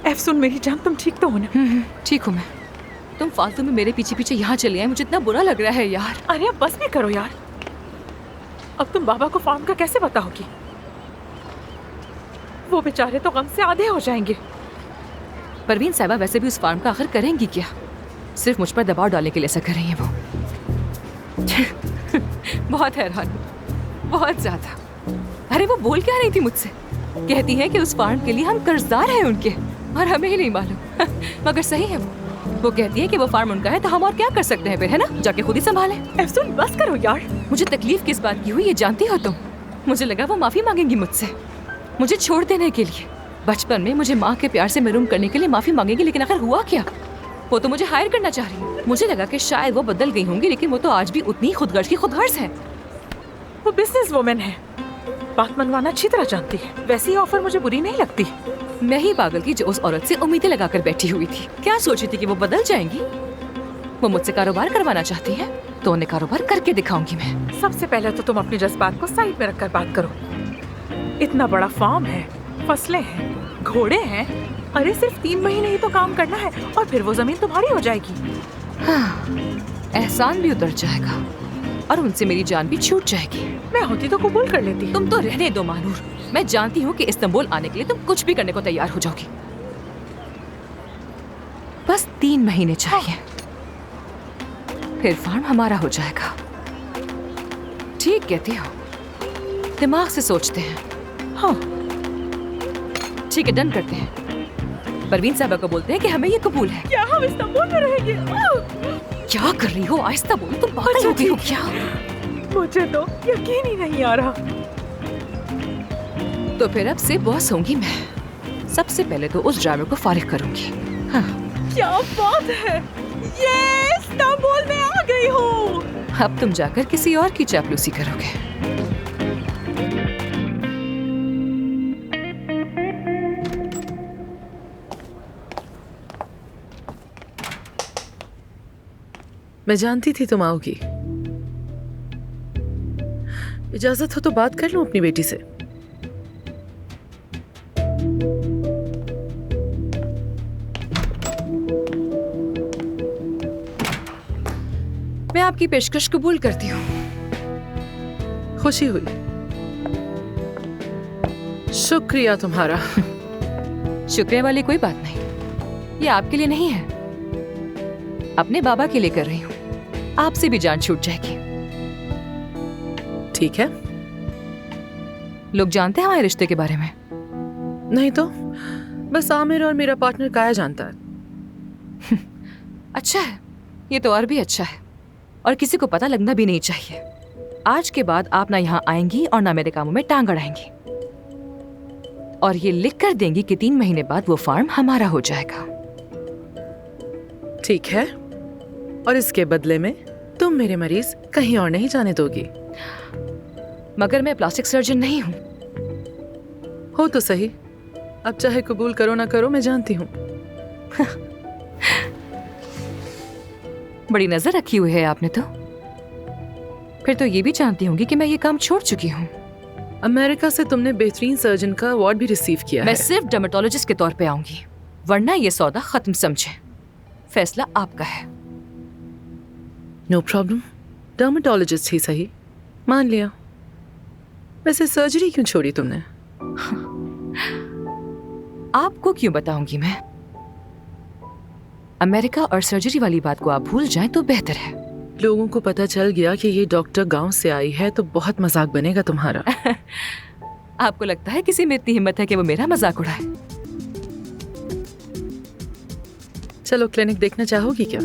एफसून मेरी जान, तुम ठीक तो हो ना? ठीक हूँ मैं। तुम फालतू में मेरे पीछे पीछे यहाँ चले आए, मुझे इतना बुरा लग रहा है यार। अरे अब बस भी करो यार। अब तुम बाबा को फार्म का कैसे बताओगी? वो बेचारे तो गम से आधे हो जाएंगे। परवीन साहिबा वैसे भी उस फार्म का आखिर करेंगी क्या? सिर्फ मुझ पर दबाव डालने के लिए ऐसा कर रही हैं वो। बहुत हैरान हूँ, बहुत ज्यादा। अरे वो बोल क्या रही थी मुझसे? कहती है कि उस फार्म के लिए हम कर्जदार हैं उनके, और हमें ही नहीं मालूम। मगर सही है वो कहती है कि वो फार्म उनका है तो हम और क्या कर सकते हैं फिर, है ना? जाके खुद ही संभालें। एफसून बस करो यार। मुझे तकलीफ किस बात की हुई ये जानती हो तुम? मुझे लगा वो माफी मांगेंगी मुझसे, मुझे छोड़ देने के लिए। बचपन में मुझे माँ के प्यार से महरूम करने के लिए माफी मांगेगी, लेकिन आखिर हुआ क्या? वो तो मुझे हायर करना चाह रही है। मुझे लगा कि शायद वो बदल गई होंगी, लेकिन वो तो आज भी उतनी खुदगर्ज की खुदगर्ज है। वो बिजनेस वुमेन है, बात मनवाना अच्छी तरह जानती है। वैसी ऑफर मुझे बुरी नहीं लगती। मैं ही पागल थी जो उस औरत से उम्मीदें लगाकर बैठी हुई थी। क्या सोची थी कि वो बदल जाएंगी? वो मुझसे कारोबार करवाना चाहती है तो उन्हें कारोबार करके दिखाऊंगी मैं। सबसे पहले तो तुम अपने जज्बात को साइड में रखकर बात करो। इतना बड़ा फार्म है, फसलें हैं, घोड़े हैं। अरे सिर्फ 3 महीने ही तो काम करना है और फिर वो जमीन तुम्हारी हो जाएगी। हाँ, एहसान भी उतर जाएगा और उनसे मेरी जान भी छूट जाएगी। मैं होती तो कबूल कर लेती। तुम तो रहने दो मानूर। मैं जानती हूँ कि इस्तांबुल आने के लिए तुम कुछ भी करने को तैयार हो जाओगी। बस 3 महीने चाहिए, फिर फार्म हमारा हो जाएगा। ठीक कहती हो, दिमाग से सोचते हैं। हाँ ठीक है, डन करते हैं। परवीन साहबा को बोलते हैं कि हमें ये कबूल है। क्या हम इस्तांबुल में रहेंगे? क्या कर रही हो? आहिस्ता बोलो, तुम पागल हो गई हो क्या? मुझे तो यकीन ही नहीं आ रहा। तो फिर अब से बॉस होंगी मैं। सबसे पहले तो उस ड्राइवर को फारिग करूंगी। हाँ। क्या बात है, ये इस्तांबुल में आ गई हूँ। अब तुम जाकर किसी और की चापलूसी करोगे। मैं जानती थी तुम आओगी। इजाजत हो तो बात कर लूं अपनी बेटी से। मैं आपकी पेशकश कबूल करती हूँ। खुशी हुई। शुक्रिया तुम्हारा। शुक्रिया वाली कोई बात नहीं, ये आपके लिए नहीं है, अपने बाबा के लिए कर रही हूँ। आपसे भी जान छूट जाएगी। ठीक है। लोग जानते हैं हमारे रिश्ते के बारे में? नहीं तो बस आमिर और मेरा पार्टनर काया जानता है। अच्छा है, ये तो और भी अच्छा है, और किसी को पता लगना भी नहीं चाहिए। आज के बाद आप ना यहाँ आएंगी और ना मेरे कामों में टांग अड़ाएंगी, और ये लिख कर देंगी कि 3 महीने बाद वो फार्म हमारा हो जाएगा। ठीक है, और इसके बदले में तुम मेरे मरीज कहीं और नहीं जाने दोगी। मगर मैं प्लास्टिक सर्जन नहीं हूँ। हो तो सही, अब चाहे कबूल करो ना करो, मैं जानती हूँ। बड़ी नजर रखी हुई है आपने तो। फिर तो ये भी जानती होंगी कि मैं ये काम छोड़ चुकी हूँ। अमेरिका से तुमने बेहतरीन सर्जन का अवार्ड भी रिसीव किया मैं है। सिर्फ डर्मेटोलॉजिस्ट के तौर पे आऊंगी, वरना ये सौदा खत्म समझे। फैसला आपका है। नो प्रॉब्लम, डर्मेटोलॉजिस्ट ही सही, मान लिया। वैसे सर्जरी क्यों छोड़ी तुमने? आपको क्यों बताऊंगी मैं? अमेरिका और सर्जरी वाली बात को आप भूल जाएं तो बेहतर है। लोगों को पता चल गया कि ये डॉक्टर गांव से आई है तो बहुत मजाक बनेगा तुम्हारा। आपको लगता है किसी में इतनी हिम्मत है कि वो मेरा मजाक उड़ाए? चलो क्लिनिक देखना चाहोगी क्या?